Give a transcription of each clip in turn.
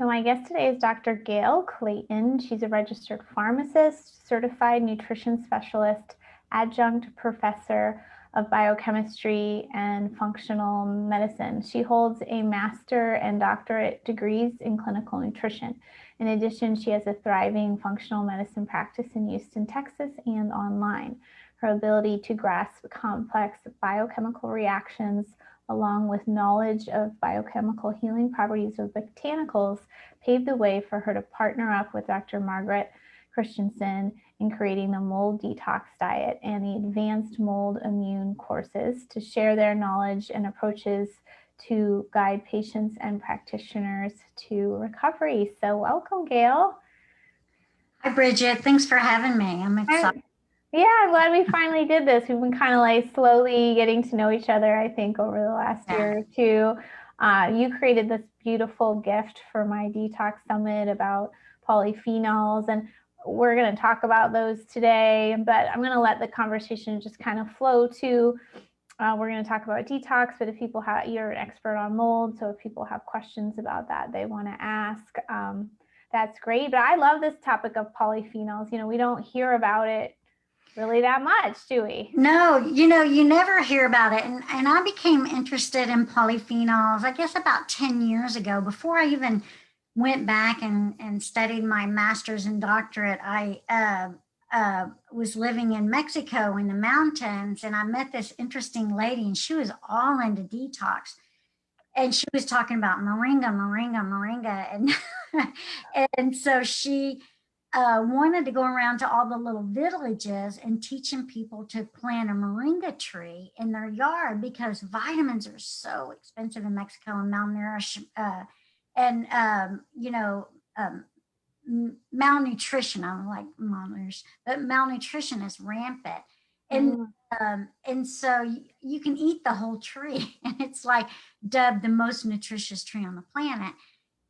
So my guest today is Dr. Gail Clayton. She's a registered pharmacist, certified nutrition specialist, adjunct professor of biochemistry and functional medicine. She holds a master and doctorate degrees in clinical nutrition. In addition, she has a thriving functional medicine practice in Houston, Texas, and online. Her ability to grasp complex biochemical reactions along with knowledge of biochemical healing properties of botanicals, paved the way for her to partner up with Dr. Margaret Christensen in creating the mold detox diet and the advanced mold immune courses to share their knowledge and approaches to guide patients and practitioners to recovery. So welcome, Gail. Hi, Bridget. Thanks for having me. I'm excited. Yeah, I'm glad we finally did this. We've been kind of like slowly getting to know each other, I think, over the last year or two. You created this beautiful gift for my detox summit about polyphenols, and we're going to talk about those today, but I'm going to let the conversation just kind of flow to, we're going to talk about detox, but if people have, you're an expert on mold, so if people have questions about that, they want to ask, that's great. But I love this topic of polyphenols. You know, we don't hear about it really that much, do we? No, you never hear about it. And I became interested in polyphenols, I guess about 10 years ago. Before I even went back and studied my master's and doctorate, I was living in Mexico in the mountains, and I met this interesting lady, and she was all into detox. And she was talking about moringa. And so she wanted to go around to all the little villages and teaching people to plant a moringa tree in their yard because vitamins are so expensive in Mexico and malnourished malnutrition. I don't like malnourished, but malnutrition is rampant. And so you can eat the whole tree, and it's like dubbed the most nutritious tree on the planet.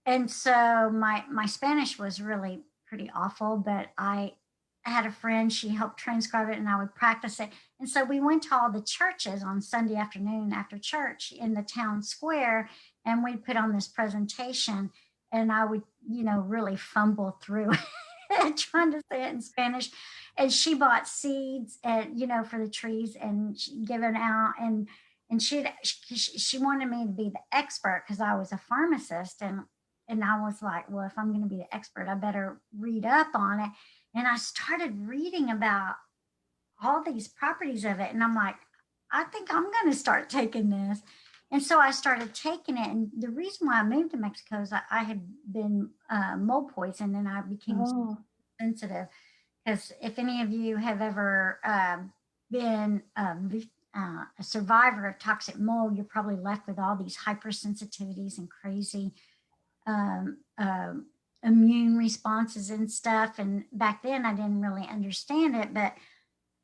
And so my Spanish was really pretty awful, but I had a friend, she helped transcribe it and I would practice it. And so we went to all the churches on Sunday afternoon after church in the town square, and we'd put on this presentation, and I would, really fumble through trying to say it in Spanish. And she bought seeds and, for the trees, and she'd given out, and she wanted me to be the expert because I was a pharmacist, and I was like, well, if I'm going to be the expert, I better read up on it. And I started reading about all these properties of it. And I'm like, I think I'm going to start taking this. And so I started taking it. And the reason why I moved to Mexico is I had been mold poisoned, and I became so sensitive. Because if any of you have ever been a survivor of toxic mold, you're probably left with all these hypersensitivities and crazy immune responses and stuff. And back then I didn't really understand it. But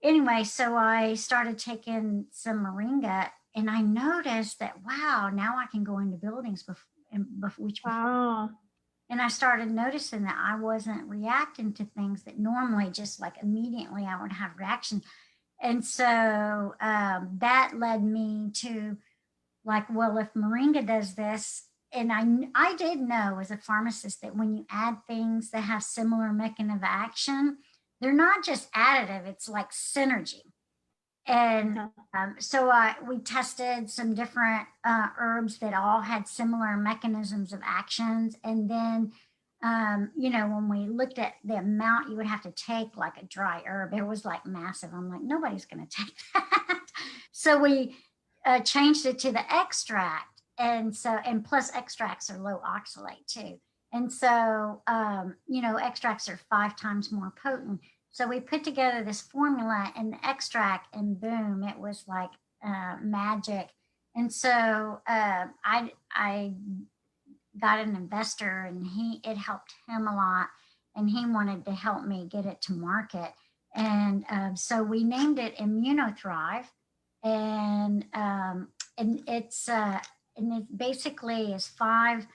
anyway, so I started taking some moringa, and I noticed that, wow, now I can go into buildings before. And I started noticing that I wasn't reacting to things that normally just like immediately I would have reaction. And so that led me to like, well, if moringa does this, and I did know as a pharmacist that when you add things that have similar mechanism of action, they're not just additive, it's like synergy. And so we tested some different herbs that all had similar mechanisms of actions. And then, when we looked at the amount you would have to take, like a dry herb, it was like massive. I'm like, nobody's going to take that. So we changed it to the extract. And plus extracts are low oxalate too. And so, extracts are 5 times more potent. So we put together this formula and the extract, and boom, it was like magic. And so I got an investor, and it helped him a lot, and he wanted to help me get it to market. And so we named it Immunothrive, and it basically is 5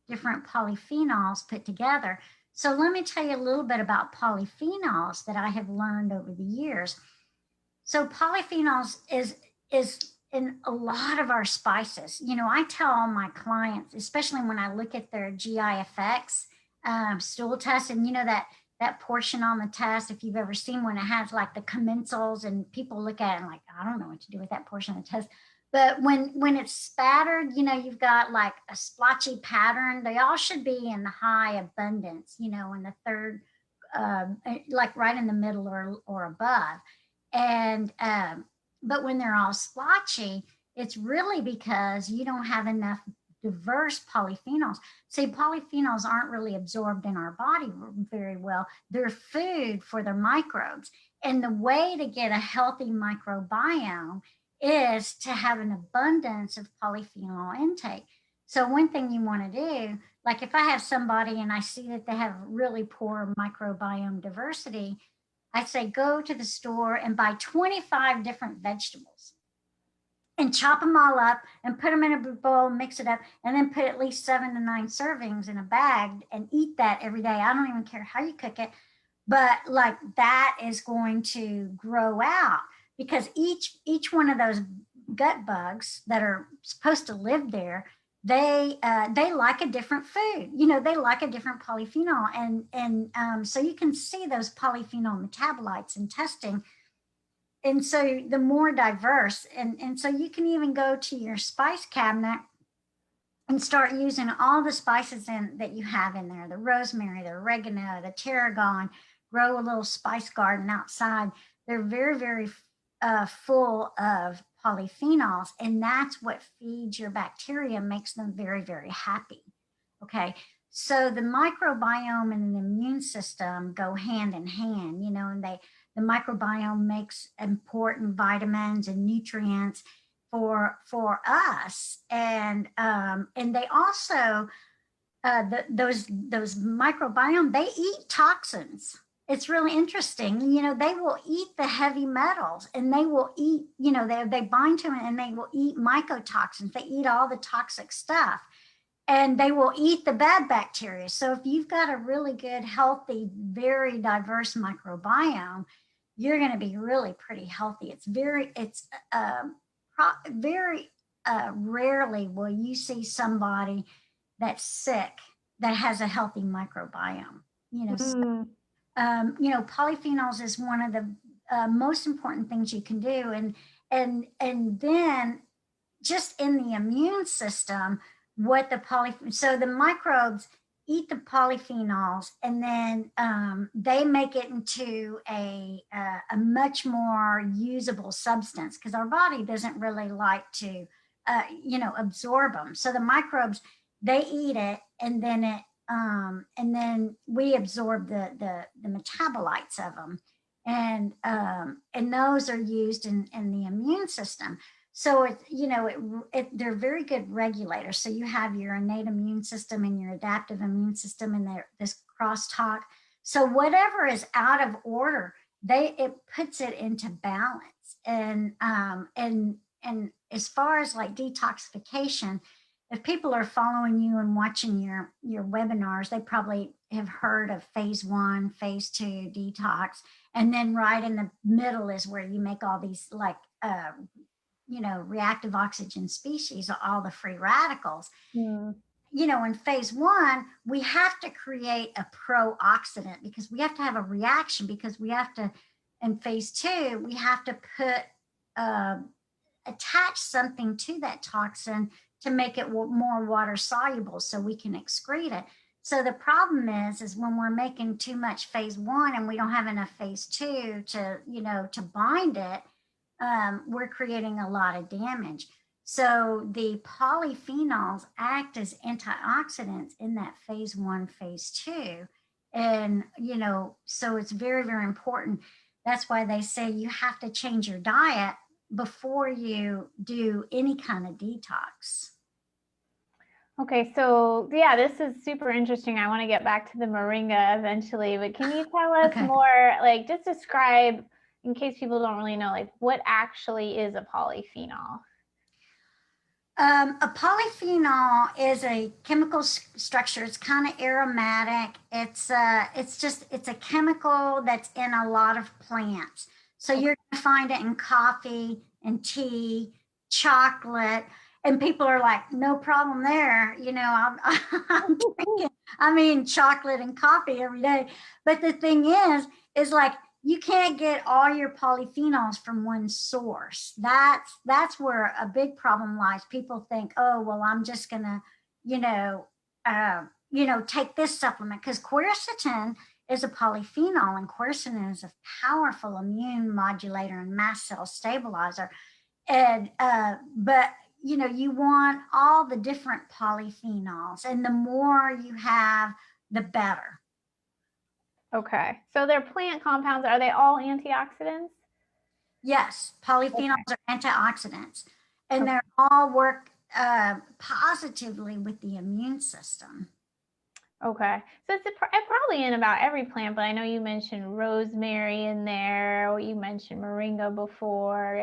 different polyphenols put together. So let me tell you a little bit about polyphenols that I have learned over the years. So polyphenols is in a lot of our spices. I tell all my clients, especially when I look at their GI effects, stool test, and that portion on the test, if you've ever seen one, it has like the commensals, and people look at it and like, I don't know what to do with that portion of the test. But when it's spattered, you've got like a splotchy pattern. They all should be in high abundance, in the third, like right in the middle or above. And but when they're all splotchy, it's really because you don't have enough diverse polyphenols. See, polyphenols aren't really absorbed in our body very well. They're food for the microbes. And the way to get a healthy microbiome is to have an abundance of polyphenol intake. So one thing you want to do, like if I have somebody and I see that they have really poor microbiome diversity, I say go to the store and buy 25 different vegetables and chop them all up and put them in a bowl, mix it up, and then put at least 7 to 9 servings in a bag and eat that every day. I don't even care how you cook it, but like that is going to grow out, because each one of those gut bugs that are supposed to live there, they like a different food. They like a different polyphenol, and so you can see those polyphenol metabolites in testing. And so the more diverse, and so you can even go to your spice cabinet and start using all the spices that you have in there, the rosemary, the oregano, the tarragon. Grow a little spice garden outside. They're very, very full of polyphenols, and that's what feeds your bacteria, makes them very, very happy. Okay, so the microbiome and the immune system go hand in hand, and the microbiome makes important vitamins and nutrients for us, and they also those microbiome, they eat toxins. It's really interesting. They will eat the heavy metals, and they will eat, they bind to it, and they will eat mycotoxins. They eat all the toxic stuff, and they will eat the bad bacteria. So if you've got a really good, healthy, very diverse microbiome, you're going to be really pretty healthy. It's very rarely will you see somebody that's sick that has a healthy microbiome. Polyphenols is one of the most important things you can do, and then just in the immune system, so the microbes eat the polyphenols, and then they make it into a much more usable substance, because our body doesn't really like to absorb them. So the microbes, they eat it, and then we absorb the metabolites of them, and those are used in the immune system. So they're very good regulators. So you have your innate immune system and your adaptive immune system, and this crosstalk. So whatever is out of order, it puts it into balance. And as far as like detoxification, if people are following you and watching your webinars, they probably have heard of phase 1, phase 2 detox. And then right in the middle is where you make all these like, reactive oxygen species, all the free radicals. In phase 1, we have to create a pro-oxidant, because we have to have a reaction, because we have to, in phase 2, we have to attach something to that toxin to make it more water soluble so we can excrete it. So the problem is when we're making too much phase 1 and we don't have enough phase 2 to bind it, we're creating a lot of damage. So the polyphenols act as antioxidants in that phase 1, phase 2. And, so it's very, very important. That's why they say you have to change your diet before you do any kind of detox. Okay, so yeah, this is super interesting. I want to get back to the moringa eventually, but can you tell us more, like just describe, in case people don't really know, like what actually is a polyphenol? A polyphenol is a chemical structure. It's kind of aromatic. It's a chemical that's in a lot of plants. So you're going to find it in coffee and tea chocolate, and people are like, no problem there. I'm drinking, chocolate and coffee every day. But the thing is like, you can't get all your polyphenols from one source. That's where a big problem lies. People think, oh, well, I'm just gonna, you know, take this supplement, because quercetin is a polyphenol, and quercetin is a powerful immune modulator and mast cell stabilizer. And but you want all the different polyphenols, and the more you have, the better. Okay. So they're plant compounds. Are they all antioxidants? Yes, polyphenols Okay. are antioxidants, and Okay. they all work positively with the immune system. Okay. So it's probably in about every plant, but I know you mentioned rosemary in there, or you mentioned moringa before,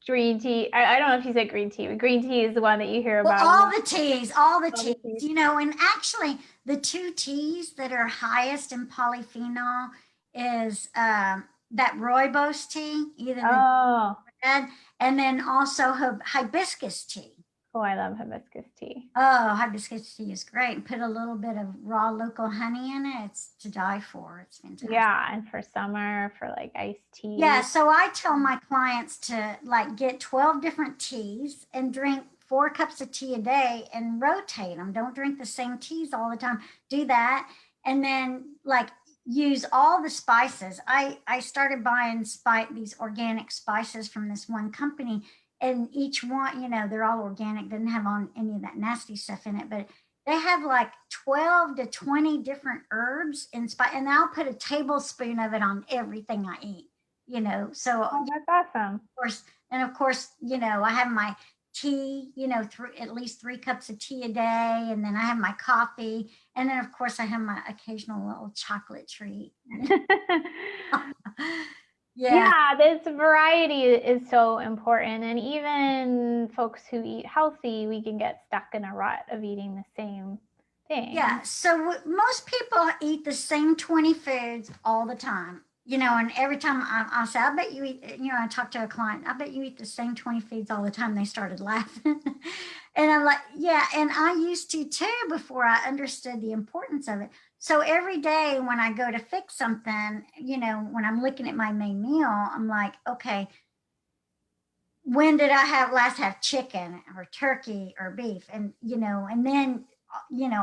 green tea. I don't know if you said green tea, but green tea is the one that you hear Well, about a all lot. the teas, all the All the teas, teas. and actually the two teas that are highest in polyphenol is that rooibos tea, either the Oh, red, and then also hibiscus tea. oh, I love hibiscus tea. Oh, hibiscus tea is great. Put a little bit of raw local honey in it. It's to die for. It's fantastic. Yeah, and for summer, for like iced tea. Yeah, so I tell my clients to like get 12 different teas and drink 4 cups of tea a day and rotate them. Don't drink the same teas all the time. Do that. And then like use all the spices. I started buying these organic spices from this one company, and each one, they're all organic, didn't have on any of that nasty stuff in it, but they have like 12 to 20 different herbs and spice, and I'll put a tablespoon of it on everything I eat. So Oh, that's awesome. of course, I have my tea, at least 3 cups of tea a day, and then I have my coffee, and then of course I have my occasional little chocolate treat. Yeah, this variety is so important. And even folks who eat healthy, we can get stuck in a rut of eating the same thing. Yeah. So most people eat the same 20 foods all the time, and every time I'll say, I bet you eat, I talk to a client, I bet you eat the same 20 foods all the time. They started laughing. And I'm like, yeah. And I used to too, before I understood the importance of it. So every day when I go to fix something, when I'm looking at my main meal, I'm like, okay, when did I last have chicken or turkey or beef? And, and then,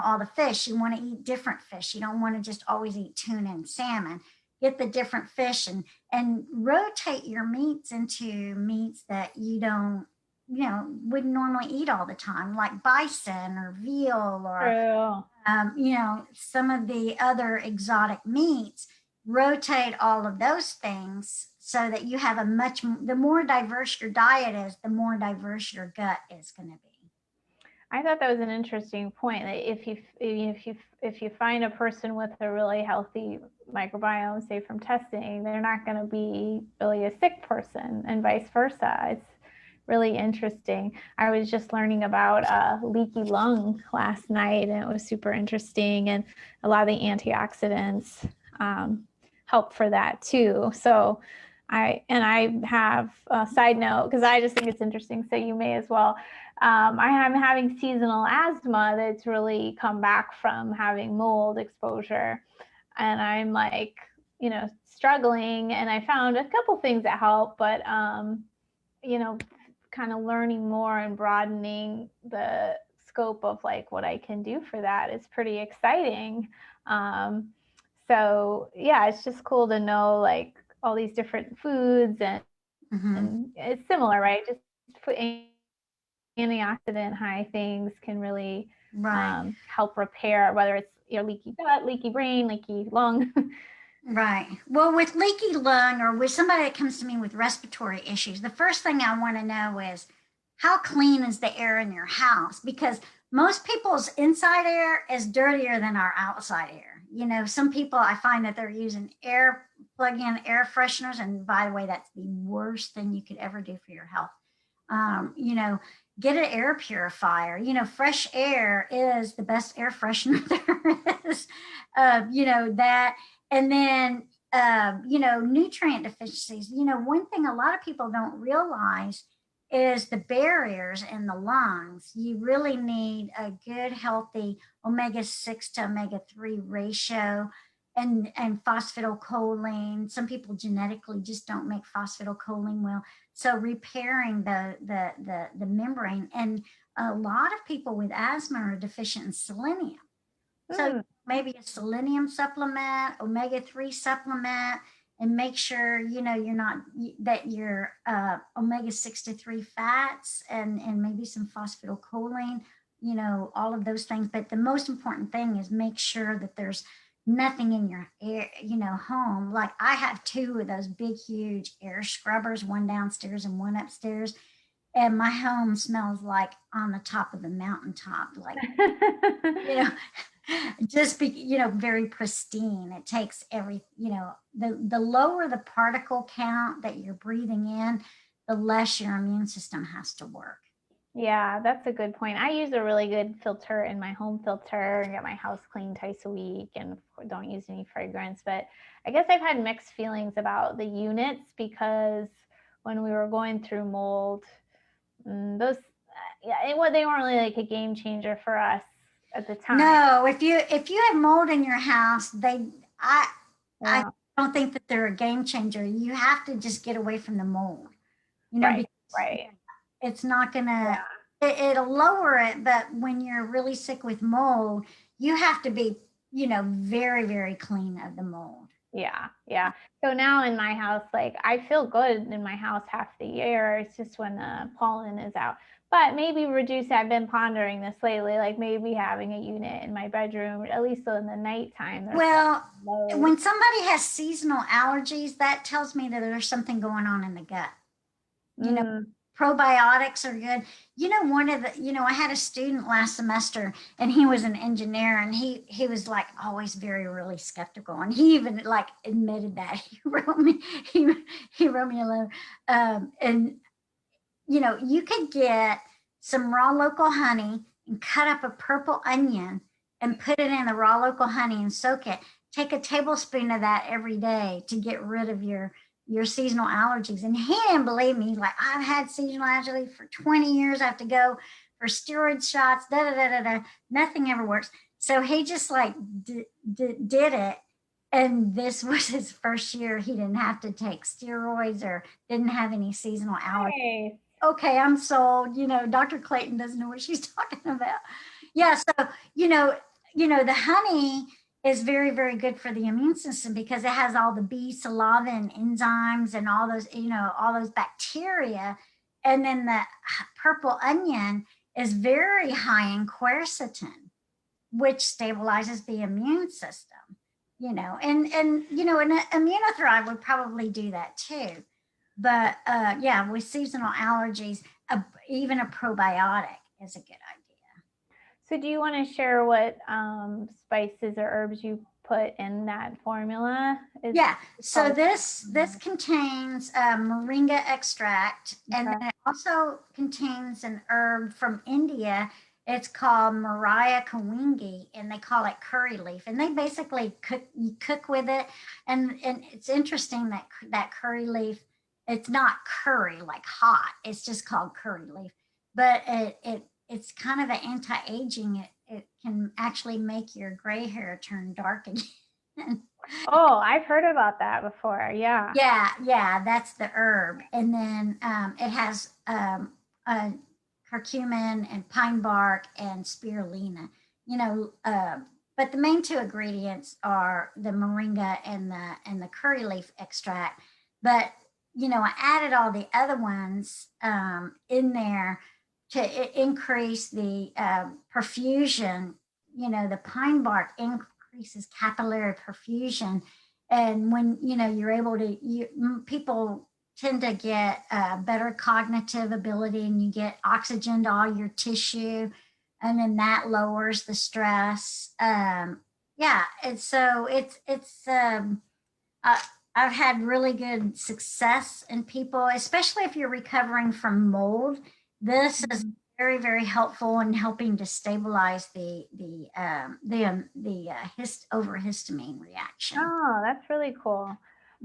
all the fish, you want to eat different fish. You don't want to just always eat tuna and salmon. Get the different fish and rotate your meats into meats that you don't, wouldn't normally eat all the time, like bison or veal or, some of the other exotic meats. Rotate all of those things so that you have the more diverse your diet is, the more diverse your gut is going to be. I thought that was an interesting point. That if you find a person with a really healthy microbiome, say from testing, they're not going to be really a sick person, and vice versa. It's really interesting. I was just learning about leaky lung last night, and it was super interesting. And a lot of the antioxidants help for that too. So I have a side note, because I just think it's interesting, so you may as well. I am having seasonal asthma that's really come back from having mold exposure. And I'm like, struggling. And I found a couple things that help, but, kind of learning more and broadening the scope of like what I can do for that is pretty exciting. So yeah, it's just cool to know like all these different foods, and it's similar, right? Just antioxidant high things can really help repair, whether it's your leaky gut, leaky brain, leaky lung. Right. Well, with leaky lung, or with somebody that comes to me with respiratory issues, the first thing I want to know is, how clean is the air in your house? Because most people's inside air is dirtier than our outside air. Some people, I find that they're using plug-in air fresheners. And by the way, that's the worst thing you could ever do for your health. Get an air purifier. Fresh air is the best air freshener there is. That. And then, nutrient deficiencies. One thing a lot of people don't realize is the barriers in the lungs. You really need a good, healthy omega-6 to omega-3 ratio, and phosphatidylcholine. Some people genetically just don't make phosphatidylcholine well. So repairing the membrane. And a lot of people with asthma are deficient in selenium. So maybe a selenium supplement, omega-3 supplement, and make sure, you're not, that your omega-6 to 3 fats and maybe some phosphatidylcholine, all of those things. But the most important thing is make sure that there's nothing in your air, home. Like I have 2 of those big, huge air scrubbers, one downstairs and one upstairs. And my home smells like on the top of the mountaintop, like, just be, very pristine. It takes the lower the particle count that you're breathing in, the less your immune system has to work. Yeah, that's a good point. I use a really good filter in my home filter and get my house cleaned twice a week and don't use any fragrance. But I guess I've had mixed feelings about the units, because when we were going through mold, those, they weren't really like a game changer for us at the time. No, if you have mold in your house, I don't think that they're a game changer. You have to just get away from the mold, right, because right. It's not gonna, it'll lower it, but when you're really sick with mold, you have to be, very, very clean of the mold. Yeah, yeah. So now in my house, like I feel good in my house half the year. It's just when the pollen is out. But maybe reduce, I've been pondering this lately, like maybe having a unit in my bedroom, at least in the nighttime. Well, when somebody has seasonal allergies, that tells me that there's something going on in the gut. Probiotics are good. I had a student last semester, and he was an engineer, and he was like always very, really skeptical. And he even like admitted that. He wrote me a letter. And you could get some raw local honey and cut up a purple onion and put it in the raw local honey and soak it. Take a tablespoon of that every day to get rid of your seasonal allergies. And he didn't believe me. He's like, I've had seasonal allergies for 20 years. I have to go for steroid shots, Nothing ever works. So he just like did it. And this was his first year. He didn't have to take steroids or didn't have any seasonal allergies. Nice. Okay, I'm sold. Dr. Clayton doesn't know what she's talking about. Yeah. So, the honey is very, very good for the immune system because it has all the B-salavin enzymes and all those bacteria. And then the purple onion is very high in quercetin, which stabilizes the immune system, and Immunothrive would probably do that too. But with seasonal allergies, even a probiotic is a good idea. So do you want to share what spices or herbs you put in that formula? So this contains moringa extract, and then it also contains an herb from India. It's called Mariah Kawingi, and they call it curry leaf. And they basically cook with it. And it's interesting that curry leaf, it's not curry like hot. It's just called curry leaf. But it's kind of an anti-aging. It can actually make your gray hair turn dark again. Oh, I've heard about that before. Yeah. Yeah, that's the herb. And then it has curcumin and pine bark and spirulina. But the main 2 ingredients are the moringa and the curry leaf extract. But I added all the other ones in there to increase the perfusion. The pine bark increases capillary perfusion. And when, you're able to, people tend to get better cognitive ability, and you get oxygen to all your tissue. And then that lowers the stress. And so I've had really good success in people, especially if you're recovering from mold. This is very, very helpful in helping to stabilize the overhistamine reaction. Oh, that's really cool.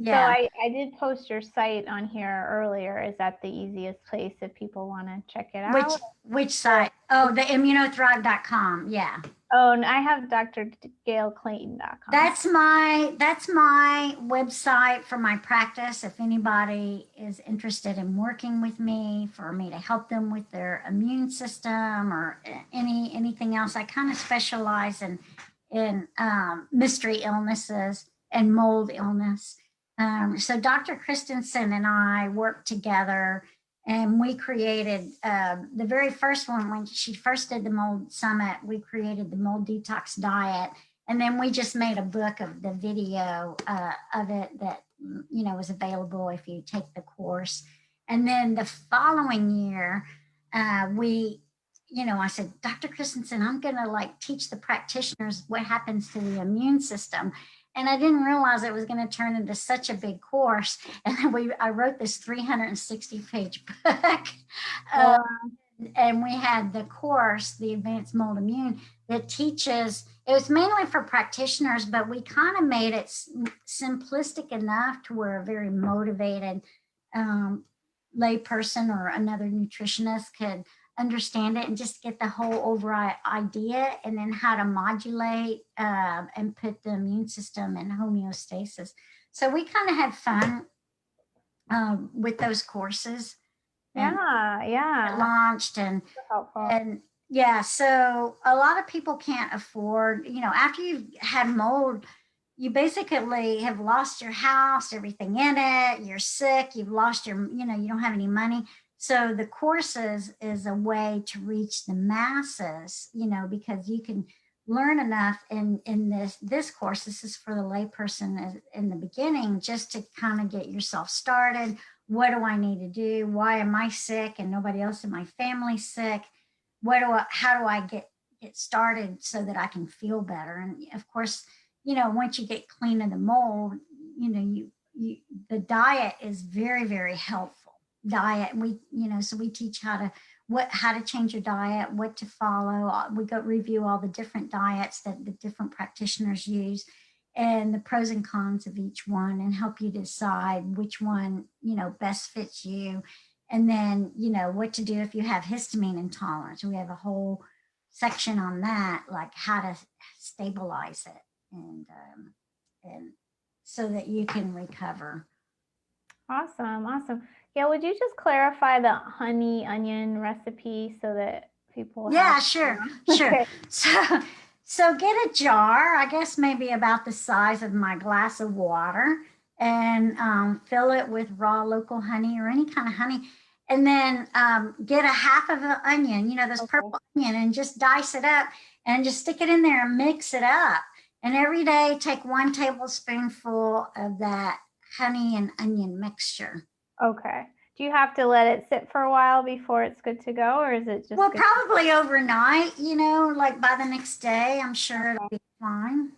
So I did post your site on here earlier. Is that the easiest place if people want to check it out? Which site? Oh, the immunothrive.com. Yeah. Oh, and I have drgailclayton.com. That's my website for my practice. If anybody is interested in working with me, for me to help them with their immune system or anything else, I kind of specialize in mystery illnesses and mold illness. So Dr. Christensen and I worked together, and we created the very first one. When she first did the mold summit, we created the mold detox diet, and then we just made a book of the video of it that was available if you take the course. And then the following year, I said, Dr. Christensen, I'm going to teach the practitioners what happens to the immune system. And I didn't realize it was going to turn into such a big course. And then I wrote this 360-page book. And we had the course, the Advanced Mold Immune, that teaches, it was mainly for practitioners, but we kind of made it simplistic enough to where a very motivated lay person or another nutritionist could understand it and just get the whole overall idea, and then how to modulate and put the immune system in homeostasis. So we kind of had fun with those courses. Yeah. Launched and yeah, so a lot of people can't afford, after you've had mold, you basically have lost your house, everything in it, you're sick, you've lost your, you don't have any money. So the courses is a way to reach the masses, because you can learn enough in this course. This is for the layperson in the beginning, just to kind of get yourself started. What do I need to do? Why am I sick and nobody else in my family sick? How do I get started so that I can feel better? And of course, once you get clean of the mold, the diet is very, very helpful. Diet, so we teach how to change your diet, what to follow. We go review all the different diets that the different practitioners use, and the pros and cons of each one, and help you decide which one best fits you. And then what to do if you have histamine intolerance. We have a whole section on that, like how to stabilize it and so that you can recover. Awesome. Gail, would you just clarify the honey onion recipe so that people sure. So get a jar, I guess maybe about the size of my glass of water, and fill it with raw local honey or any kind of honey. And then get a half of an onion, this purple onion, and just dice it up and just stick it in there and mix it up. And every day take 1 tablespoonful of that honey and onion mixture. Okay. Do you have to let it sit for a while before it's good to go, or is it just? Well, probably overnight, like by the next day, I'm sure it'll be fine.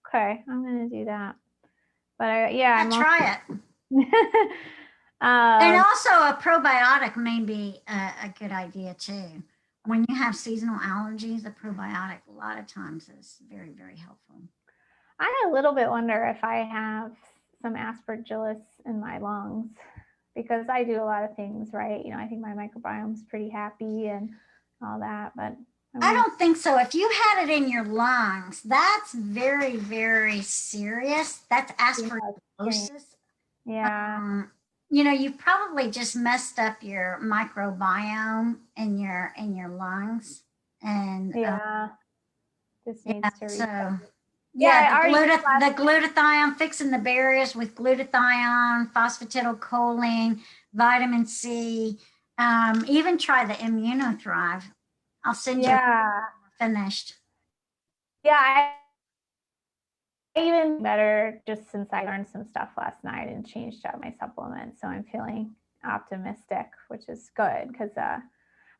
Okay. I'm going to do that. But I'm try it. And also a probiotic may be a good idea too. When you have seasonal allergies, a probiotic a lot of times is very, very helpful. I a little bit wonder if I have some aspergillus in my lungs, because I do a lot of things right. I think my microbiome is pretty happy and all that, but I don't think so. If you had it in your lungs, that's very, very serious. That's aspergillosis. Yeah. You probably just messed up your microbiome in your lungs, and this needs to reset. The glutathione, fixing the barriers with glutathione, phosphatidylcholine, vitamin C. Even try the Immunothrive. I'll send you finished. Yeah, I even better just since I learned some stuff last night and changed out my supplements. So I'm feeling optimistic, which is good because I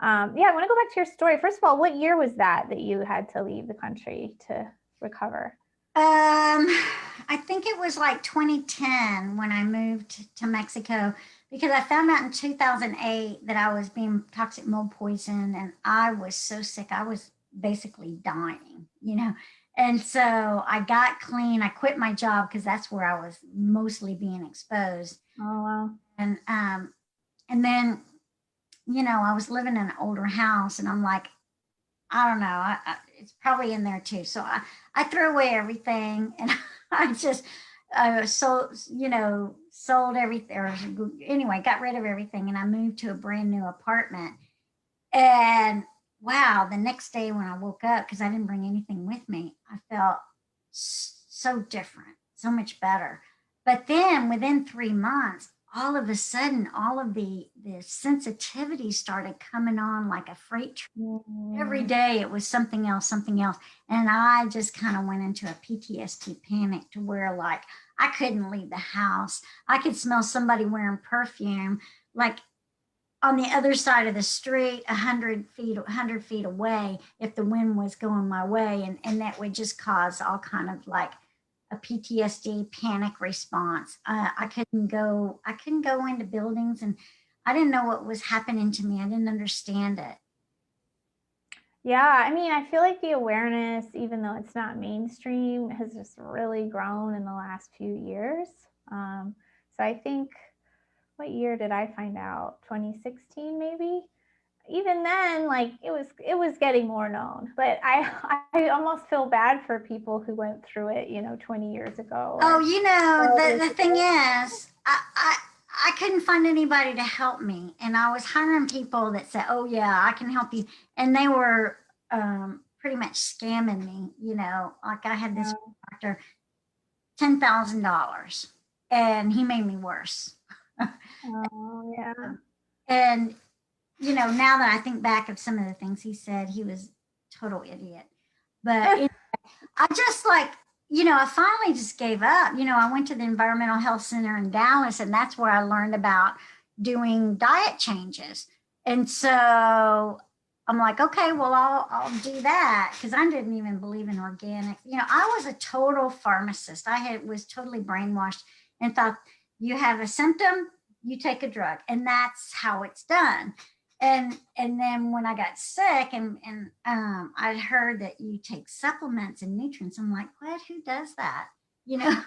want to go back to your story. First of all, what year was that you had to leave the country to recover? I think it was like 2010 when I moved to Mexico, because I found out in 2008 that I was being toxic mold poisoned, and I was so sick. I was basically dying, And so I got clean. I quit my job because that's where I was mostly being exposed. Oh, wow. And then, I was living in an older house, and I'm like, I don't know, it's probably in there too. So I threw away everything, and I just sold everything, or anyway, got rid of everything, and I moved to a brand new apartment. And wow, the next day when I woke up, because I didn't bring anything with me, I felt so different, so much better. But then within 3 months, all of a sudden, all of the sensitivity started coming on like a freight train. Every day it was something else, something else. And I just kind of went into a PTSD panic to where like I couldn't leave the house. I could smell somebody wearing perfume like on the other side of the street, 100 feet away, if the wind was going my way. And that would just cause all kind of like a PTSD panic response. I couldn't go into buildings, and I didn't know what was happening to me. I didn't understand it. Yeah, I mean, I feel like the awareness, even though it's not mainstream, has just really grown in the last few years. So I think, what year did I find out? 2016, maybe? Even then, like it was getting more known. But I almost feel bad for people who went through it, 20 years ago. Oh, the thing ago. is, I couldn't find anybody to help me. And I was hiring people that said, oh, yeah, I can help you. And they were pretty much scamming me, like I had this doctor, $10,000, and he made me worse. Oh, yeah. And, now that I think back of some of the things he said, he was a total idiot. But I just like, I finally just gave up. I went to the Environmental Health Center in Dallas, and that's where I learned about doing diet changes. And so I'm like, okay, well, I'll do that, because I didn't even believe in organic. I was a total pharmacist. Was totally brainwashed and thought you have a symptom, you take a drug, and that's how it's done. And then when I got sick, and I heard that you take supplements and nutrients, I'm like, what? Who does that? Some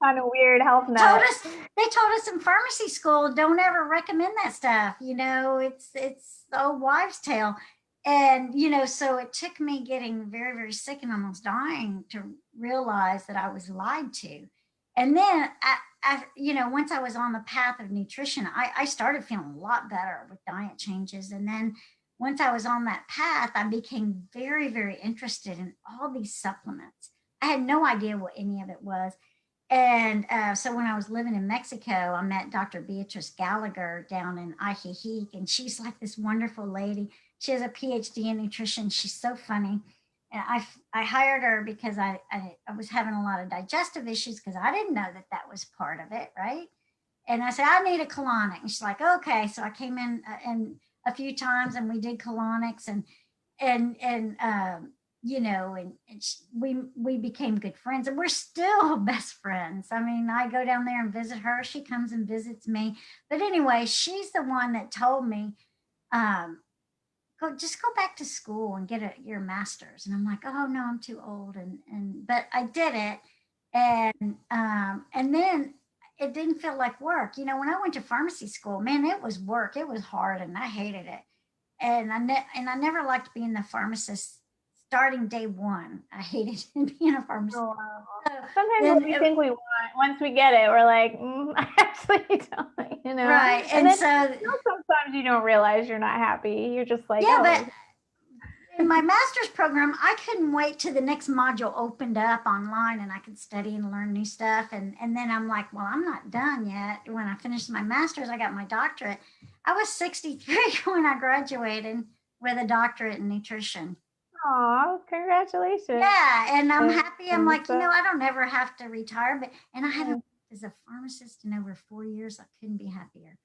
kind of weird health nut. They told us in pharmacy school, don't ever recommend that stuff. It's the old wives' tale. And so it took me getting very, very sick and almost dying to realize that I was lied to. And then once I was on the path of nutrition, I started feeling a lot better with diet changes. And then once I was on that path, I became very, very interested in all these supplements. I had no idea what any of it was. And so when I was living in Mexico, I met Dr. Beatrice Gallagher down in Ajijic, and she's like this wonderful lady. She has a PhD in nutrition. She's so funny. And I hired her because I was having a lot of digestive issues, because I didn't know that was part of it, right? And I said, I need a colonic. And she's like, okay. So I came in and a few times, and we did colonics, and we became good friends, and we're still best friends. I mean, I go down there and visit her. She comes and visits me. But anyway, she's the one that told me, just go back to school and get your master's. And I'm like, oh no, I'm too old. But I did it. And then it didn't feel like work. When I went to pharmacy school, man, it was work. It was hard, and I hated it. And I never liked being the pharmacist. Starting day one, I hated being a pharmacist. Oh, wow. Sometimes we think we want, once we get it, we're like, I actually don't, Right. And then, sometimes you don't realize you're not happy. You're just like, yeah, but in my master's program, I couldn't wait till the next module opened up online, and I could study and learn new stuff. And then I'm like, well, I'm not done yet. When I finished my master's, I got my doctorate. I was 63 when I graduated with a doctorate in nutrition. Oh, congratulations. Yeah, and I'm happy. I'm like, I don't ever have to retire, and I haven't worked as a pharmacist in over 4 years. I couldn't be happier.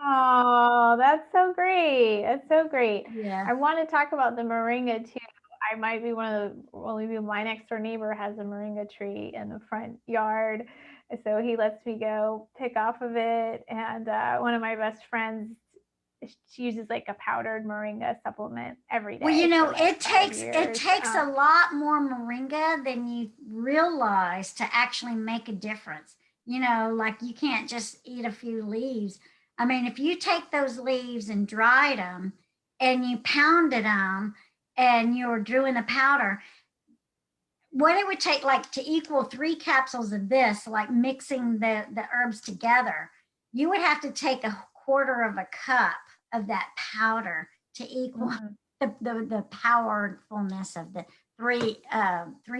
Oh, that's so great. That's so great. Yeah. I want to talk about the moringa too. I might be my next door neighbor has a moringa tree in the front yard. So he lets me go pick off of it. And one of my best friends she uses like a powdered moringa supplement every day. Well, you know, for like it 5 takes years. a lot more moringa than you realize to actually make a difference. You know, like you can't just eat a few leaves. I mean, if you take those leaves and dried them and you pounded them and you're doing the powder, what it would take like to equal 3 capsules of this, like mixing the herbs together, you would have to take a quarter of a cup of that powder to equal the powerfulness of the 3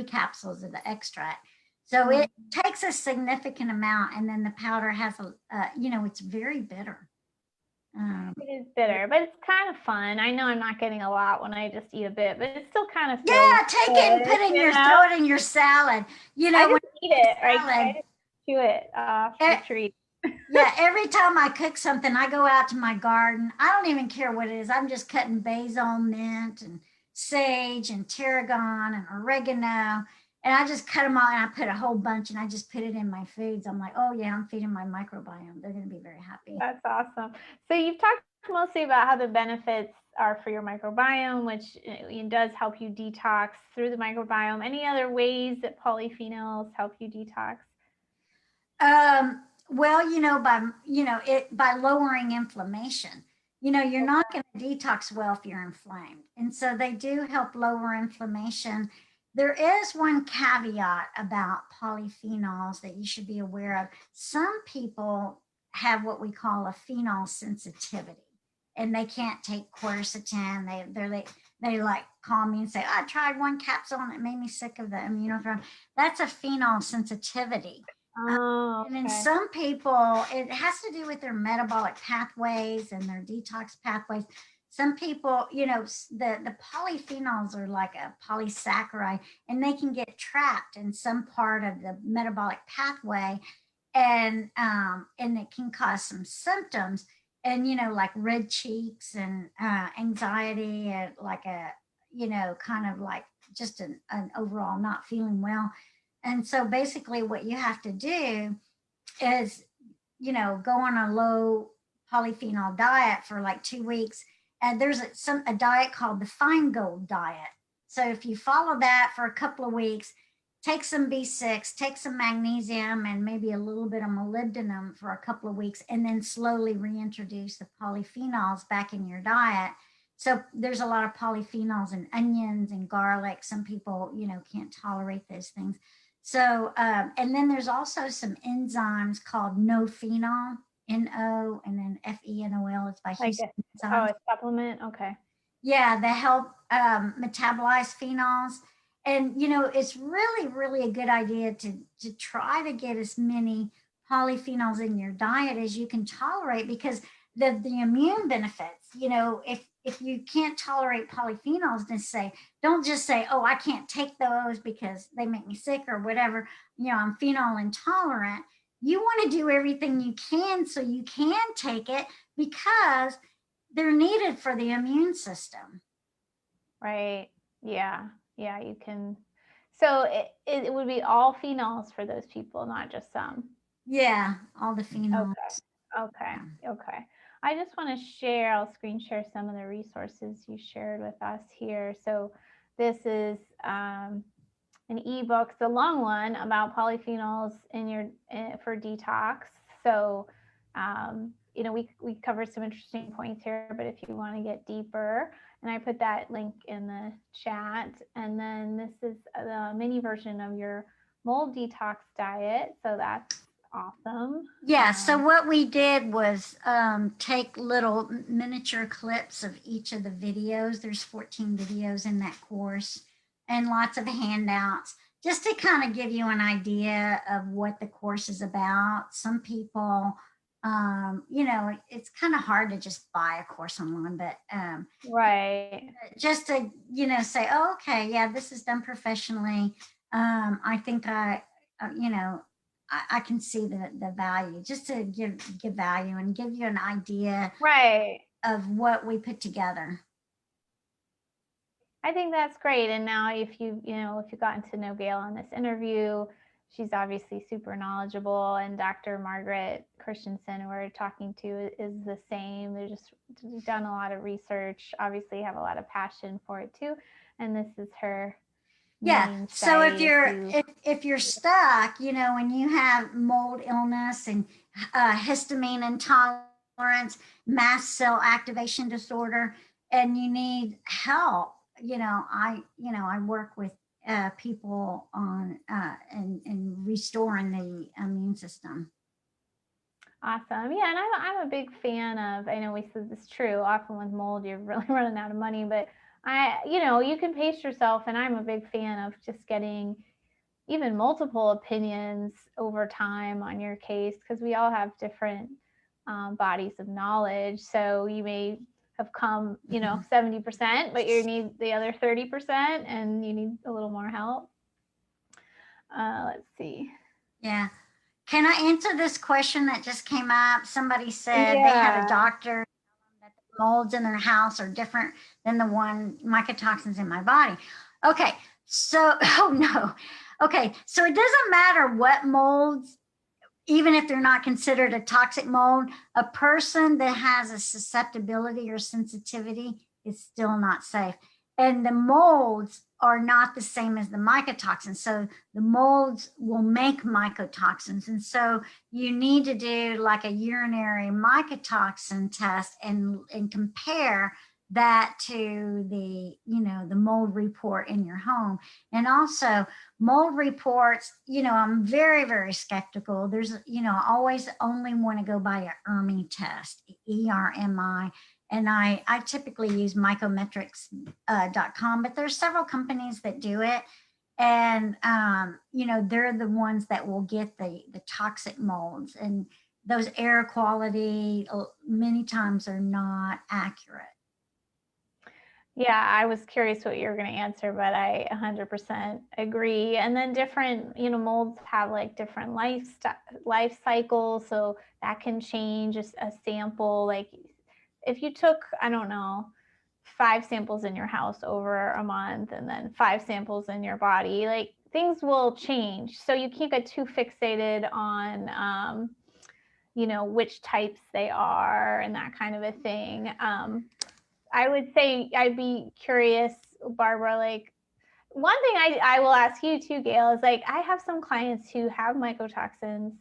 capsules of the extract. So it takes a significant amount, and then the powder has you know, it's very bitter. It is bitter, but it's kind of fun. I know I'm not getting a lot when I just eat a bit, but it still kind of feels Take it and put it in your throw it in your salad. You know, I just eat it, right? salad, I just chew it off the treat. Yeah, every time I cook something, I go out to my garden. I don't even care what it is. I'm just cutting basil, mint, and sage, and tarragon, and oregano. And I just cut them all, and I put a whole bunch, and I just put it in my foods. I'm like, oh yeah, I'm feeding my microbiome. They're going to be very happy. That's awesome. So you've talked mostly about how the benefits are for your microbiome, which does help you detox through the microbiome. Any other ways that polyphenols help you detox? Well, you know, by lowering inflammation. You know, you're not going to detox well if you're inflamed. And so they do help lower inflammation. There is one caveat about polyphenols that you should be aware of. Some people have what we call a phenol sensitivity, and they can't take quercetin. They like call me and say, I tried 1 capsule and it made me sick of the Immunothrive. That's a phenol sensitivity. And in some people, it has to do with their metabolic pathways and their detox pathways. Some people, you know, the polyphenols are like a polysaccharide, and they can get trapped in some part of the metabolic pathway, and it can cause some symptoms, and you know, like red cheeks and anxiety, and like a, you know, kind of like just an overall not feeling well. And so basically what you have to do is, you know, go on a low polyphenol diet for like 2 weeks. And there's a diet called the Feingold diet. So if you follow that for a couple of weeks, take some B6, take some magnesium, and maybe a little bit of molybdenum for a couple of weeks, and then slowly reintroduce the polyphenols back in your diet. So there's a lot of polyphenols in onions and garlic. Some people, you know, can't tolerate those things. So, and then there's also some enzymes called no-phenol, N-O, and then F-E-N-O-L. It's by Houston Enzymes. Oh, a supplement? Okay. Yeah, they help metabolize phenols. And, you know, it's really, really a good idea to try to get as many polyphenols in your diet as you can tolerate, because the immune benefits, you know, if you can't tolerate polyphenols, don't just say, oh, I can't take those because they make me sick or whatever, you know, I'm phenol intolerant. You want to do everything you can so you can take it, because they're needed for the immune system. Right. Yeah. Yeah, you can. So it would be all phenols for those people, not just some. Yeah, all the phenols. Okay. Okay. I just want to share, I'll screen share some of the resources you shared with us here. So this is an ebook, the long one, about polyphenols for detox. So, you know, we covered some interesting points here, but if you want to get deeper, and I put that link in the chat. And then this is the mini version of your mold detox diet. So that's awesome. Yeah, so what we did was take little miniature clips of each of the videos. There's 14 videos in that course, and lots of handouts, just to kind of give you an idea of what the course is about. Some people, you know, it's kind of hard to just buy a course online, but right, just to, you know, say, oh, okay, yeah, this is done professionally. I think you know, I can see the value, just to give value and give you an idea, right, of what we put together. I think that's great. And now if you've gotten to know Gail on this interview, she's obviously super knowledgeable, and Dr. Margaret Christensen, who we're talking to, is the same. They've just done a lot of research, obviously have a lot of passion for it too. And this is her main So site. if you're stuck, you know, and you have mold illness and histamine intolerance, mast cell activation disorder, and you need help, you know, I work with people on and restoring the immune system. Awesome. Yeah, and I'm a big fan of, I know we said this is true, often with mold, you're really running out of money, but you can pace yourself, and I'm a big fan of just getting even multiple opinions over time on your case, because we all have different bodies of knowledge. So you may have come, 70%, but you need the other 30%, and you need a little more help. Let's see. Yeah. Can I answer this question that just came up? Somebody said they had a doctor that the molds in their house are different than the one mycotoxins in my body. Okay, so oh no. Okay, so it doesn't matter what molds, even if they're not considered a toxic mold, a person that has a susceptibility or sensitivity is still not safe. And the molds are not the same as the mycotoxins. So the molds will make mycotoxins. And so you need to do like a urinary mycotoxin test and compare that to the, the mold report in your home. And also mold reports, I'm very, very skeptical. There's, I always only want to go by an ERMI test, ERMI. And I typically use mycometrics.com, but there's several companies that do it. And, they're the ones that will get the toxic molds, and those air quality many times are not accurate. Yeah, I was curious what you were going to answer, but I 100% agree. And then different, molds have like different life cycles, so that can change a sample. Like if you took, I don't know, 5 samples in your house over a month and then 5 samples in your body, like things will change. So you can't get too fixated on, which types they are and that kind of a thing. I would say I'd be curious, Barbara, like one thing I will ask you too, Gail, is like I have some clients who have mycotoxins,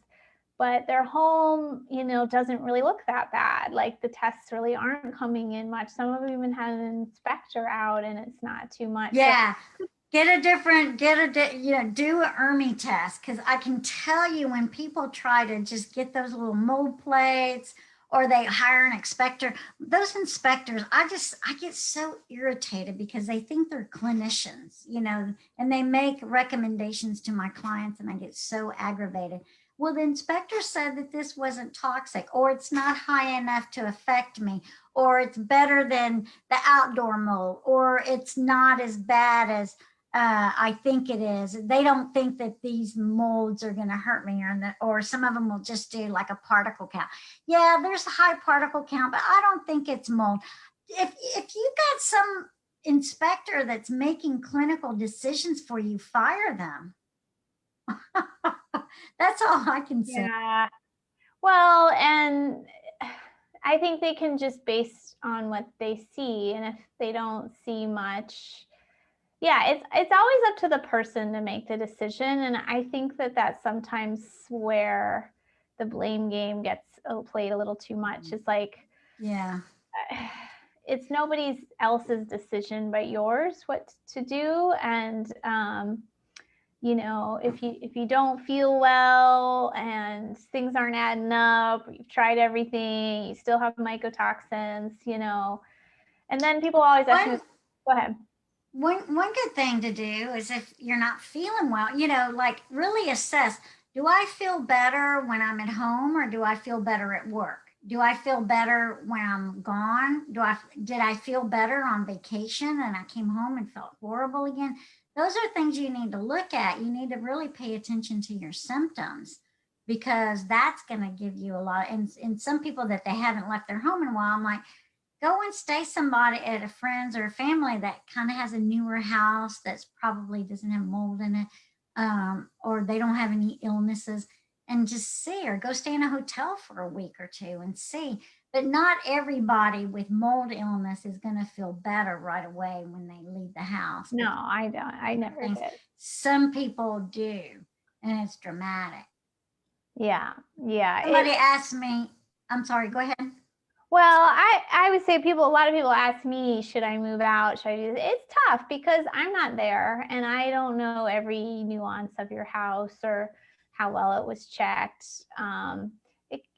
but their home, doesn't really look that bad. Like the tests really aren't coming in much. Some of them even had an inspector out and it's not too much. Yeah. So, do an ERMI test, because I can tell you when people try to just get those little mold plates or they hire an inspector, those inspectors, I get so irritated because they think they're clinicians, and they make recommendations to my clients, and I get so aggravated. Well, the inspector said that this wasn't toxic, or it's not high enough to affect me, or it's better than the outdoor mold, or it's not as bad as I think it is. They don't think that these molds are going to hurt me, or some of them will just do like a particle count. Yeah, there's a high particle count, but I don't think it's mold. If you got some inspector that's making clinical decisions for you, fire them. That's all I can say. Yeah. Well, and I think they can just base on what they see, and if they don't see much, yeah, it's always up to the person to make the decision. And I think that that's sometimes where the blame game gets played a little too much. It's like, yeah, it's nobody else's decision but yours what to do. And if you don't feel well and things aren't adding up, you've tried everything, you still have mycotoxins, and then people always ask me, go ahead. One good thing to do is, if you're not feeling well, like really assess, do I feel better when I'm at home, or do I feel better at work? Do I feel better when I'm gone? Did I feel better on vacation and I came home and felt horrible again? Those are things you need to look at. You need to really pay attention to your symptoms, because that's going to give you a lot. And some people that they haven't left their home in a while, I'm like, go and stay somebody at a friend's or a family that kind of has a newer house that's probably doesn't have mold in it. or they don't have any illnesses, and just see, or go stay in a hotel for a week or two and see. But not everybody with mold illness is going to feel better right away when they leave the house. No, I don't. I never did. Some people do, and it's dramatic. Yeah. Yeah. Somebody asked me, I'm sorry, go ahead. Well, I would say a lot of people ask me, should I move out? Should I do this? It's tough because I'm not there and I don't know every nuance of your house or how well it was checked.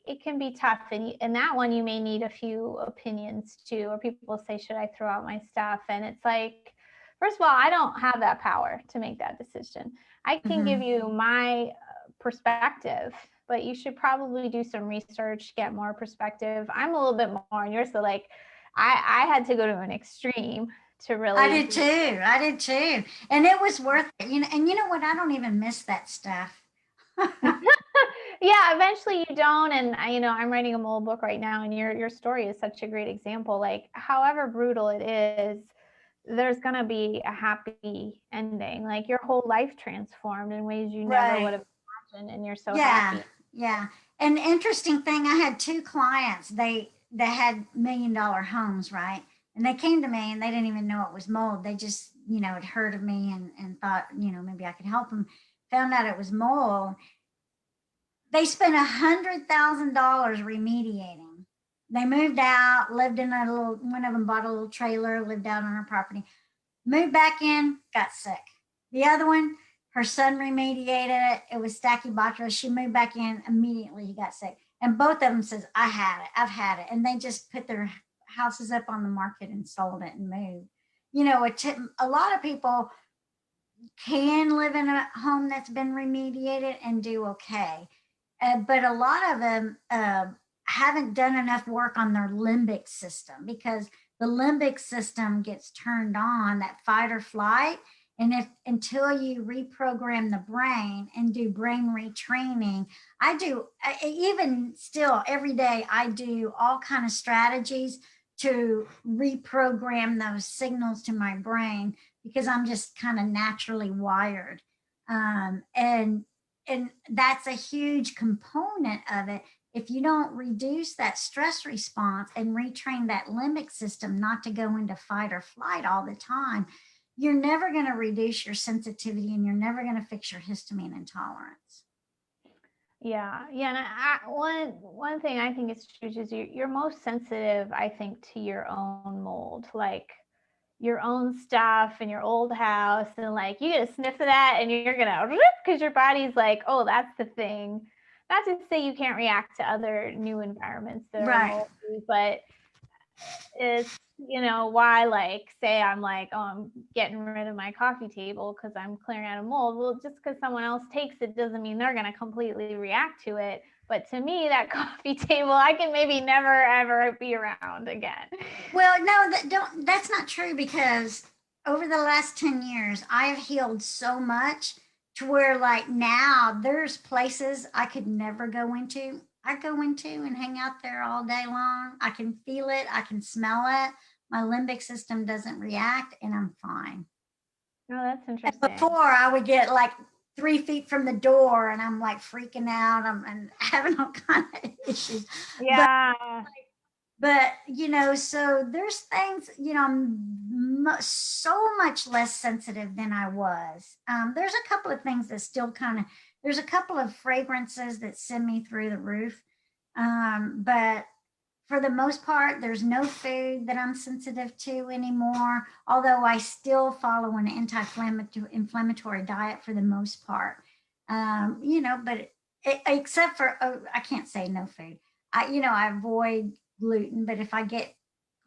It can be tough. And that one, you may need a few opinions too, or people say, should I throw out my stuff? And it's like, first of all, I don't have that power to make that decision. I can give you my perspective, but you should probably do some research, get more perspective. I'm a little bit more on yours. So like I had to go to an extreme to really. I did too. And it was worth it. And you know what? I don't even miss that stuff. Yeah, eventually you don't. And I'm writing a mold book right now, and your story is such a great example. Like, however brutal it is, there's going to be a happy ending. Like, your whole life transformed in ways you never would have imagined, and you're so happy. Yeah. And interesting thing, I had 2 clients. They had $1 million homes, right? And they came to me and they didn't even know it was mold. They just, had heard of me and thought, maybe I could help them. Found out it was mold. They spent $100,000 remediating. They moved out, lived in one of them bought a little trailer, lived out on her property, moved back in, got sick. The other one, her son remediated it. It was Stachybotrys. She moved back in, immediately he got sick. And both of them says, I've had it. And they just put their houses up on the market and sold it and moved. A lot of people can live in a home that's been remediated and do okay. But a lot of them haven't done enough work on their limbic system, because the limbic system gets turned on, that fight or flight. And until you reprogram the brain and do brain retraining, even still every day, I do all kind of strategies to reprogram those signals to my brain, because I'm just kind of naturally wired. And that's a huge component of it. If you don't reduce that stress response and retrain that limbic system not to go into fight or flight all the time, you're never going to reduce your sensitivity, and you're never going to fix your histamine intolerance. Yeah. And one thing I think is true is you're most sensitive, I think, to your own mold, like your own stuff in your old house, and like you get a sniff of that and you're gonna rip, because your body's like, oh, that's the thing. Not to say you can't react to other new environments that are moldy, but it's why, like, say I'm like, oh, I'm getting rid of my coffee table because I'm clearing out of mold. Well, just because someone else takes it doesn't mean they're going to completely react to it. But to me, that coffee table, I can maybe never ever be around again. Well, no, that's not true, because over the last 10 years I have healed so much to where, like, now there's places I could never go into. I go into and hang out there all day long. I can feel it. I can smell it. My limbic system doesn't react, and I'm fine. Oh, that's interesting. And before, I would get like 3 feet from the door and I'm like freaking out. I'm having all kind of issues. Yeah. But so there's things, I'm so much less sensitive than I was. There's a couple of things that still there's a couple of fragrances that send me through the roof. But for the most part, there's no food that I'm sensitive to anymore, although I still follow an anti-inflammatory diet for the most part. But except for, I can't say no food. I avoid gluten, but if I get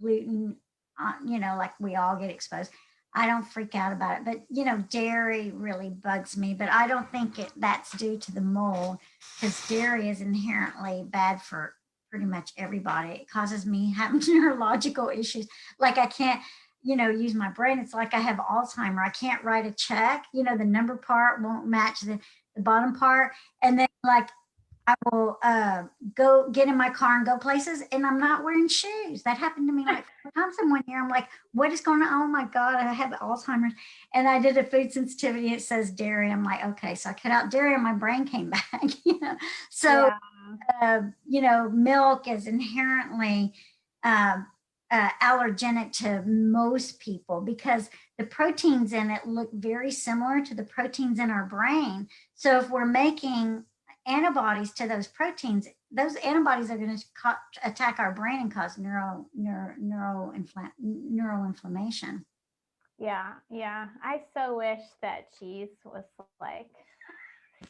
gluten, like we all get exposed, I don't freak out about it. But, dairy really bugs me, but I don't think that's due to the mold, because dairy is inherently bad for pretty much everybody. It causes me having neurological issues. Like I can't, use my brain. It's like I have Alzheimer. I can't write a check. The number part won't match the bottom part. And then like I will go get in my car and go places, and I'm not wearing shoes. That happened to me like 4 times in one year. I'm like, what is going on? Oh my God, I have Alzheimer's. And I did a food sensitivity. It says dairy. I'm like, okay. So I cut out dairy and my brain came back, So, milk is inherently allergenic to most people because the proteins in it look very similar to the proteins in our brain. So if we're making antibodies to those proteins, those antibodies are going to attack our brain and cause neural inflammation. Yeah, yeah. I so wish that cheese was like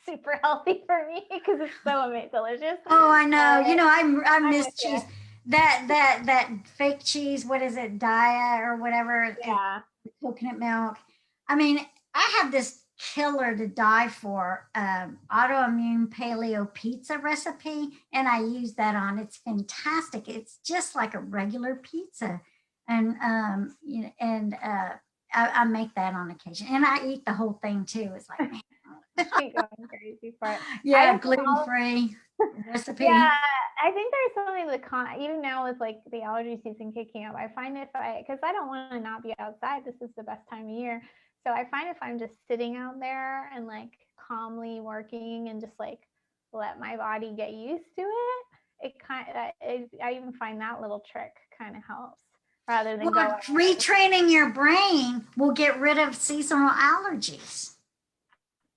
super healthy for me because it's so delicious. Oh, I know. But I miss cheese. That fake cheese. What is it? Dia or whatever. yeah. Coconut milk. I mean, I have this killer to die for autoimmune paleo pizza recipe, and I use that on. It's fantastic. It's just like a regular pizza, and I make that on occasion, and I eat the whole thing too. It's like, man, Going crazy for it. yeah, gluten-free recipe. Yeah, I think there's something even now with like the allergy season kicking up, I find because I don't want to not be outside, this is the best time of year. So I find if I'm just sitting out there and like calmly working and just like let my body get used to it, I even find that little trick kind of helps rather than retraining your brain will get rid of seasonal allergies.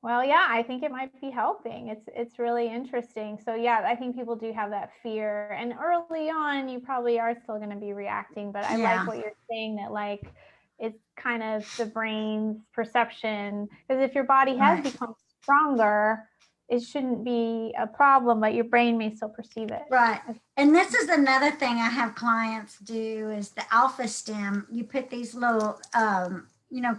Well, yeah, I think it might be helping. It's really interesting. So yeah, I think people do have that fear, and early on, you probably are still going to be reacting. But I like what you're saying, that like it's kind of the brain's perception, because if your body has become stronger, it shouldn't be a problem, but your brain may still perceive it. Right. And this is another thing I have clients do is the alpha stim. You put these little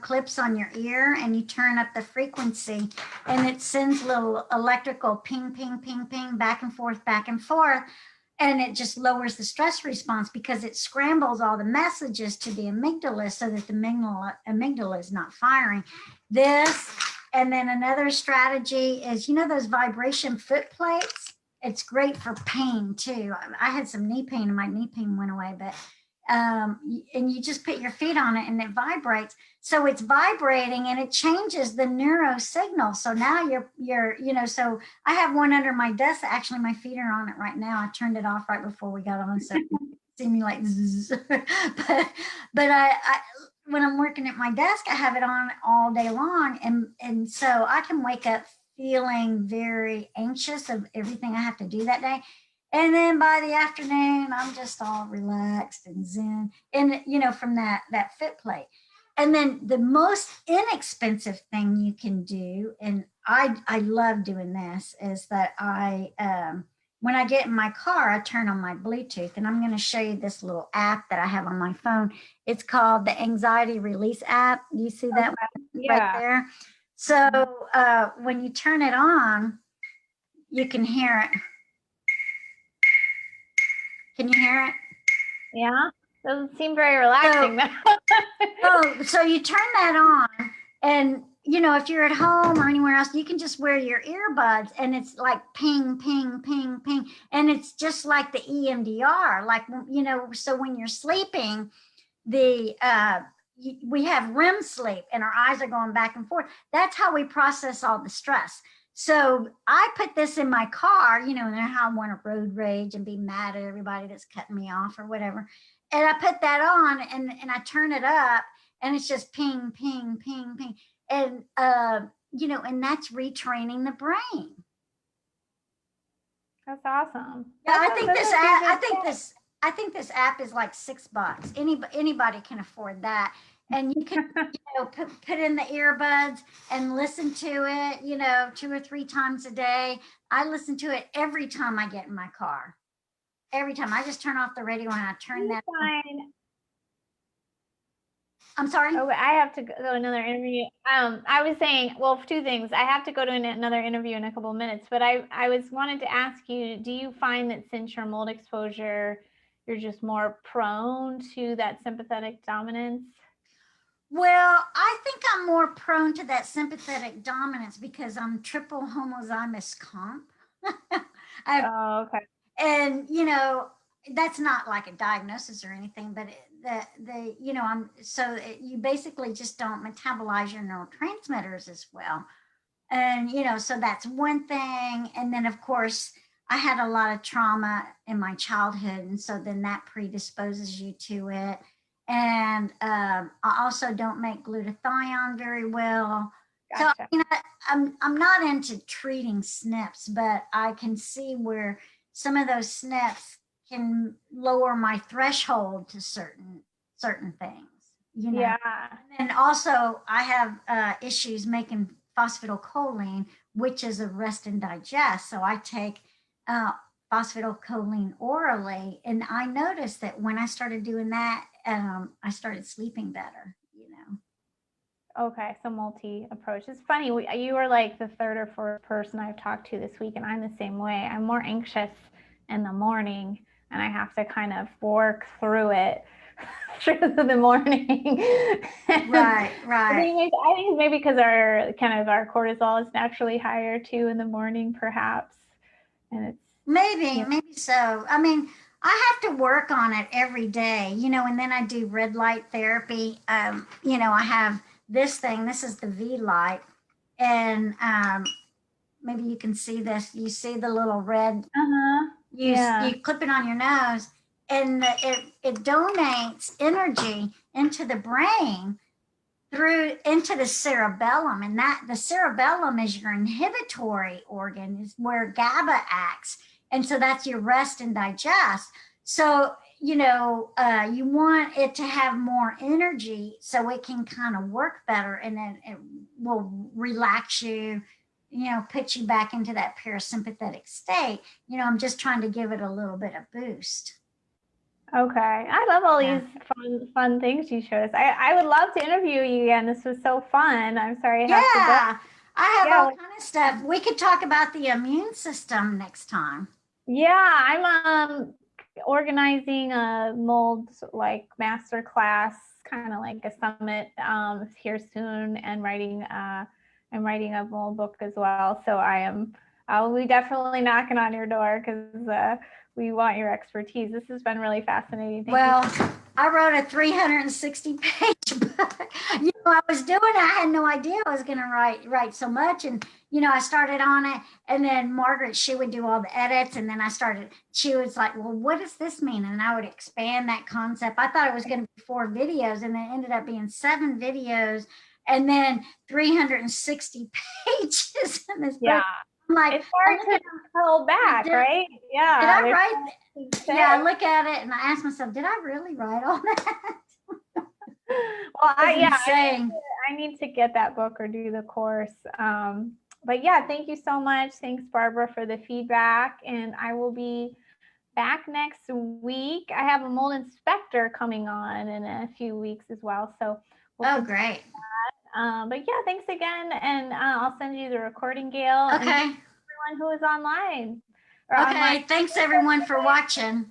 clips on your ear and you turn up the frequency, and it sends little electrical ping, ping, ping, ping, back and forth, back and forth. And it just lowers the stress response because it scrambles all the messages to the amygdala so that the amygdala is not firing. This, and then another strategy is, those vibration foot plates. It's great for pain too. I had some knee pain and my knee pain went away, but and you just put your feet on it and it vibrates. So it's vibrating and it changes the neuro signal. So now so I have one under my desk. Actually, my feet are on it right now. I turned it off right before we got on. So see me like, zzz. but I when I'm working at my desk, I have it on all day long. And so I can wake up feeling very anxious of everything I have to do that day. And then by the afternoon, I'm just all relaxed and zen, and from that fit plate. And then the most inexpensive thing you can do, and I love doing this, is that when I get in my car, I turn on my Bluetooth, and I'm going to show you this little app that I have on my phone. It's called the Anxiety Release app. You see that right there? So when you turn it on, you can hear it. Can you hear it? Yeah, doesn't seem very relaxing. So you turn that on, and if you're at home or anywhere else, you can just wear your earbuds, and it's like ping, ping, ping, ping, and it's just like the EMDR, like So when you're sleeping, we have REM sleep, and our eyes are going back and forth. That's how we process all the stress. So I put this in my car, and how I want to road rage and be mad at everybody that's cutting me off or whatever. And I put that on and I turn it up, and it's just ping, ping, ping, ping. And, and that's retraining the brain. That's awesome. Yeah, I think this app is like $6. Anybody can afford that. And you can, put in the earbuds and listen to it, 2 or 3 times a day. I listen to it every time I get in my car. Every time I just turn off the radio and I turn that on. I'm sorry. Oh, I have to go to another interview. I was saying, well, 2 things. I have to go to another interview in a couple of minutes, but I wanted to ask you, do you find that since your mold exposure, you're just more prone to that sympathetic dominance? Well, I think I'm more prone to that sympathetic dominance because I'm triple homozygous comp. I've, Oh, okay. and that's not like a diagnosis or anything, but you basically just don't metabolize your neurotransmitters as well. And so that's one thing. And then of course I had a lot of trauma in my childhood, and so then that predisposes you to it. And I also don't make glutathione very well. So Gotcha. I'm not into treating SNPs, but I can see where some of those SNPs can lower my threshold to certain things. Yeah. And also, I have issues making phosphatidylcholine, which is a rest and digest. So I take uh, phosphatidylcholine orally, and I noticed that when I started doing that, I started sleeping better. Okay, so multi approach. It's funny, you are like the third or fourth person I've talked to this week, and I'm the same way. I'm more anxious in the morning, and I have to kind of work through it through the morning. Right, right. I think maybe because our cortisol is naturally higher too in the morning, perhaps, and it's Maybe so. I mean, I have to work on it every day, and then I do red light therapy. I have this thing. This is the V light, and maybe you can see this. You see the little red. Yeah. You clip it on your nose, and it donates energy into the brain through into the cerebellum, and that the cerebellum is your inhibitory organ, is where GABA acts, and so that's your rest and digest. So you want it to have more energy so it can kind of work better, and then it will relax you, put you back into that parasympathetic state. I'm just trying to give it a little bit of boost. Okay. I love all Yeah. these fun things you showed us. I would love to interview you again. This was so fun. I'm sorry I have to go. Yeah, I have Yeah. all kind of stuff. We could talk about the immune system next time. Yeah, I'm organizing a mold like master class, kind of like a summit here soon, and I'm writing a mold book as well. So I'll be definitely knocking on your door because we want your expertise. This has been really fascinating. Thank you. I wrote a 360-page book. I was doing it. I had no idea I was going to write so much. And, I started on it. And then Margaret, she would do all the edits. And then she was like, well, what does this mean? And I would expand that concept. I thought it was going to be 4 videos, and then it ended up being 7 videos and then 360 pages in this Yeah. book. I'm like, it's hard to hold back, right? Yeah. Did I write? Yeah, I look at it and I ask myself, did I really write all that? Well, I need to get that book or do the course. But yeah, thank you so much. Thanks, Barbara, for the feedback. And I will be back next week. I have a mold inspector coming on in a few weeks as well. So great. But yeah, thanks again. And I'll send you the recording, Gail. Okay. And everyone who is online. Okay, thanks everyone for watching.